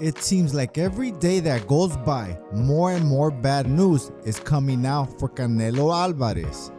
It seems like every day that goes by, more and more bad news is coming out for Canelo Alvarez.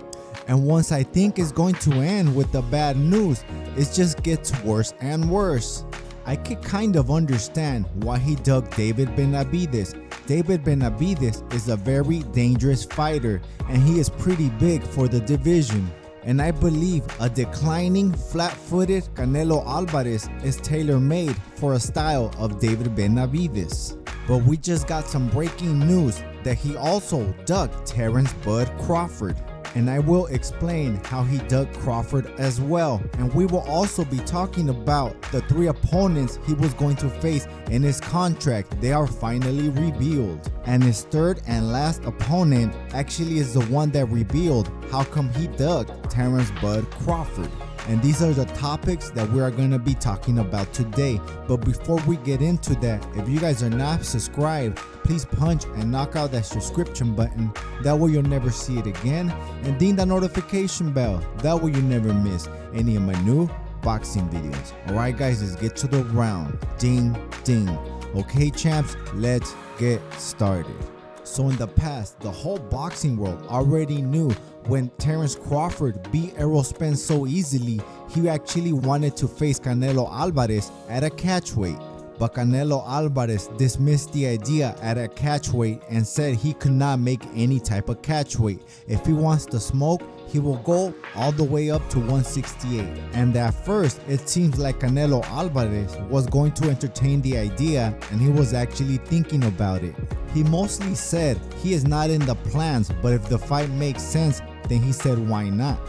And once I think it's going to end with the bad news, it just gets worse and worse. I could kind of understand why he dug David Benavidez. David Benavidez is a very dangerous fighter and he is pretty big for the division. And I believe a declining, flat-footed Canelo Alvarez is tailor-made for a style of David Benavidez. But we just got some breaking news that he also dug Terence "Bud" Crawford. And I will explain how he dug Crawford as well. And we will also be talking about the 3 opponents he was going to face in his contract. They are finally revealed. And his third and last opponent actually is the one that revealed how come he dug Terence "Bud" Crawford. And these are the topics that we are going to be talking about today. But before we get into that, if you guys are not subscribed, please punch and knock out that subscription button. That way you'll never see it again. And ding the notification bell. That way you never miss any of my new boxing videos. Alright guys, let's get to the round. Ding, ding. Okay champs, let's get started. So in the past, the whole boxing world already knew when Terence Crawford beat Errol Spence so easily, he actually wanted to face Canelo Alvarez at a catchweight. But Canelo Alvarez dismissed the idea at a catchweight and said he could not make any type of catchweight. If he wants to smoke, he will go all the way up to 168. And at first, it seems like Canelo Alvarez was going to entertain the idea and he was actually thinking about it. He mostly said he is not in the plans, but if the fight makes sense, then he said why not.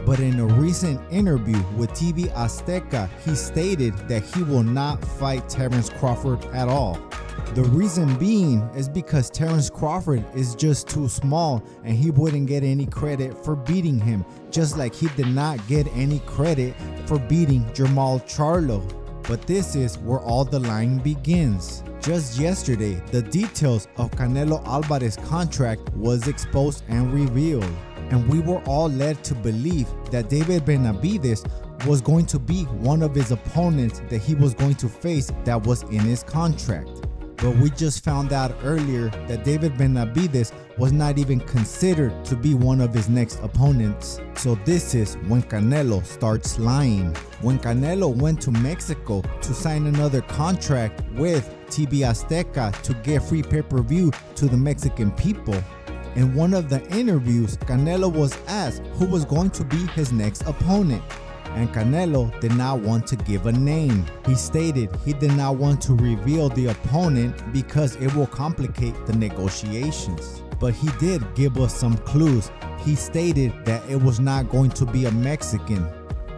But in a recent interview with TV Azteca, he stated that he will not fight Terence Crawford at all. The reason being is because Terence Crawford is just too small and he wouldn't get any credit for beating him, just like he did not get any credit for beating Jermall Charlo. But this is where all the lying begins. Just yesterday, the details of Canelo Alvarez's contract was exposed and revealed. And we were all led to believe that David Benavidez was going to be one of his opponents that he was going to face that was in his contract. But we just found out earlier that David Benavidez was not even considered to be one of his next opponents. So this is when Canelo starts lying. When Canelo went to Mexico to sign another contract with TV Azteca to get free pay-per-view to the Mexican people, in one of the interviews, Canelo was asked who was going to be his next opponent. And Canelo did not want to give a name. He stated he did not want to reveal the opponent because it will complicate the negotiations. But he did give us some clues. He stated that it was not going to be a Mexican.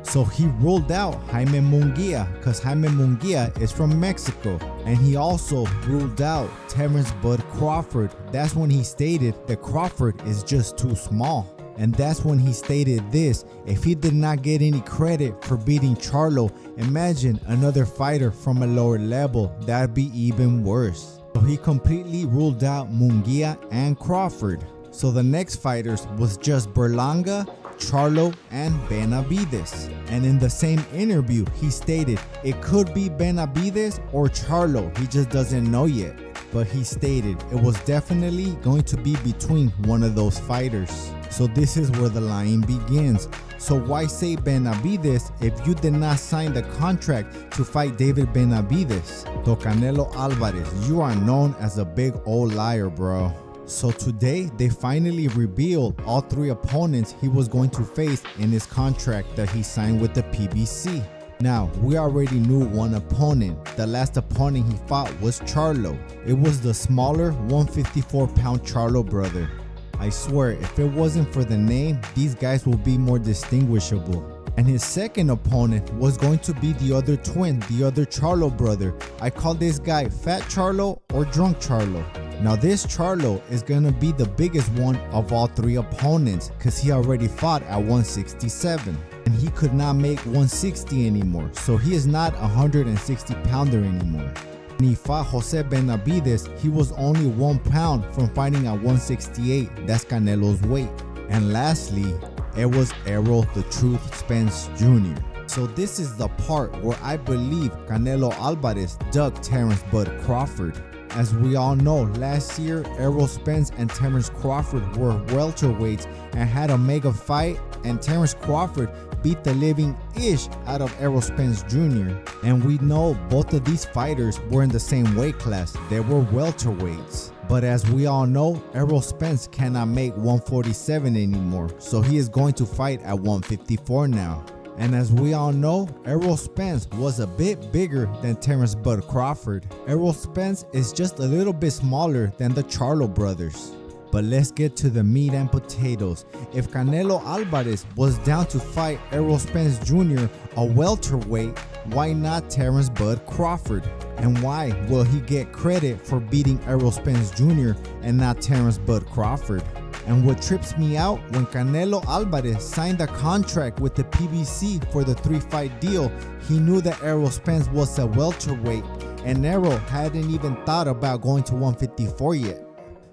So he ruled out Jaime Munguia because Jaime Munguia is from Mexico. And he also ruled out Terence "Bud" Crawford. That's when he stated that Crawford is just too small. And that's when he stated this: if he did not get any credit for beating Charlo, imagine another fighter from a lower level, that'd be even worse. So he completely ruled out Munguia and Crawford. So the next fighters was just Berlanga, Charlo, and Benavidez. And in the same interview, he stated it could be Benavidez or Charlo, he just doesn't know yet. But he stated it was definitely going to be between one of those fighters. So this is where the lying begins. So why say Benavidez if you did not sign the contract to fight David Benavidez? So Canelo Alvarez, you are known as a big old liar, bro. So today, they finally revealed all 3 opponents he was going to face in his contract that he signed with the PBC. Now, we already knew one opponent. The last opponent he fought was Charlo. It was the smaller 154-pound Charlo brother. I swear, if it wasn't for the name, these guys will be more distinguishable. And his second opponent was going to be the other twin, the other Charlo brother. I call this guy Fat Charlo or Drunk Charlo. Now this Charlo is gonna be the biggest one of all 3 opponents because he already fought at 167 and he could not make 160 anymore, so he is not a 160 pounder anymore. When he fought Jose Benavidez, he was only 1 pound from fighting at 168, that's Canelo's weight. And lastly, it was Errol "The Truth" Spence Jr. So this is the part where I believe Canelo Alvarez dug Terence "Bud" Crawford. As we all know, last year Errol Spence and Terence Crawford were welterweights and had a mega fight, and Terence Crawford beat the living-ish out of Errol Spence Jr. And we know both of these fighters were in the same weight class. They were welterweights. But as we all know, Errol Spence cannot make 147 anymore, so he is going to fight at 154 now. And as we all know, Errol Spence was a bit bigger than Terence "Bud" Crawford. Errol Spence is just a little bit smaller than the Charlo brothers. But let's get to the meat and potatoes. If Canelo Alvarez was down to fight Errol Spence Jr., a welterweight, why not Terence "Bud" Crawford? And why will he get credit for beating Errol Spence Jr. and not Terence "Bud" Crawford? And what trips me out, when Canelo Alvarez signed a contract with the PBC for the 3-fight deal, he knew that Errol Spence was a welterweight, and Errol hadn't even thought about going to 154 yet.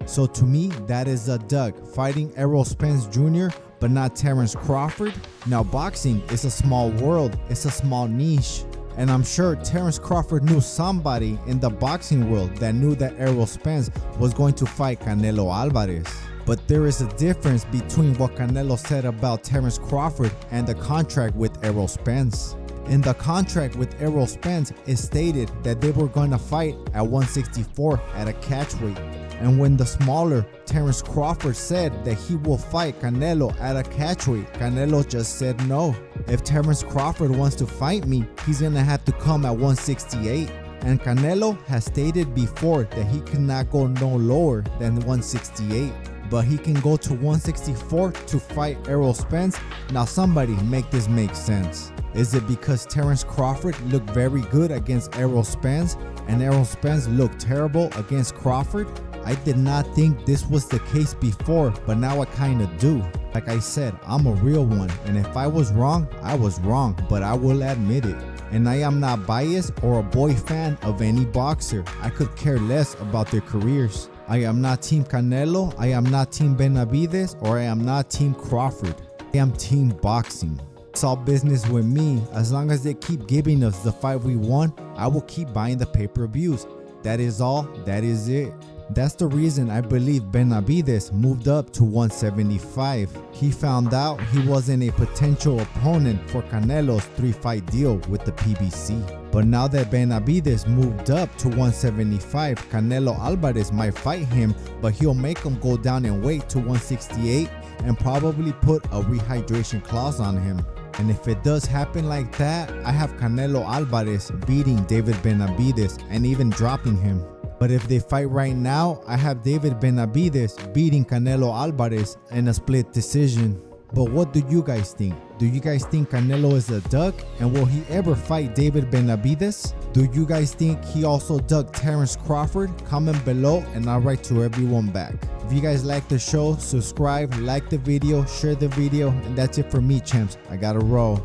So to me, that is a dug, fighting Errol Spence Jr. but not Terence Crawford. Now boxing is a small world, it's a small niche. And I'm sure Terence Crawford knew somebody in the boxing world that knew that Errol Spence was going to fight Canelo Alvarez. But there is a difference between what Canelo said about Terence Crawford and the contract with Errol Spence. In the contract with Errol Spence, it stated that they were going to fight at 164 at a catchweight. And when the smaller Terence Crawford said that he will fight Canelo at a catchweight, Canelo just said no. If Terence Crawford wants to fight me, he's going to have to come at 168. And Canelo has stated before that he cannot go no lower than 168. But he can go to 164 to fight Errol Spence. Now somebody make this make sense. Is it because Terence Crawford looked very good against Errol Spence and Errol Spence looked terrible against Crawford? I did not think this was the case before, but now I kinda do. Like I said, I'm a real one, and if I was wrong, I was wrong, but I will admit it. And I am not biased or a boy fan of any boxer. I could care less about their careers. I am not Team Canelo, I am not Team Benavidez, or I am not Team Crawford. I am Team Boxing. It's all business with me. As long as they keep giving us the fight we want, I will keep buying the pay-per-views. That is all, that is it. That's the reason I believe Benavidez moved up to 175. He found out he wasn't a potential opponent for Canelo's 3-fight deal with the PBC. But now that Benavidez moved up to 175, Canelo Alvarez might fight him, but he'll make him go down in weight to 168 and probably put a rehydration clause on him. And if it does happen like that, I have Canelo Alvarez beating David Benavidez and even dropping him. But if they fight right now, I have David Benavidez beating Canelo Alvarez in a split decision. But what do you guys think? Do you guys think Canelo is a dug? And will he ever fight David Benavidez? Do you guys think he also dug Terence Crawford? Comment below and I'll write to everyone back. If you guys like the show, subscribe, like the video, share the video, and that's it for me, champs. I gotta roll.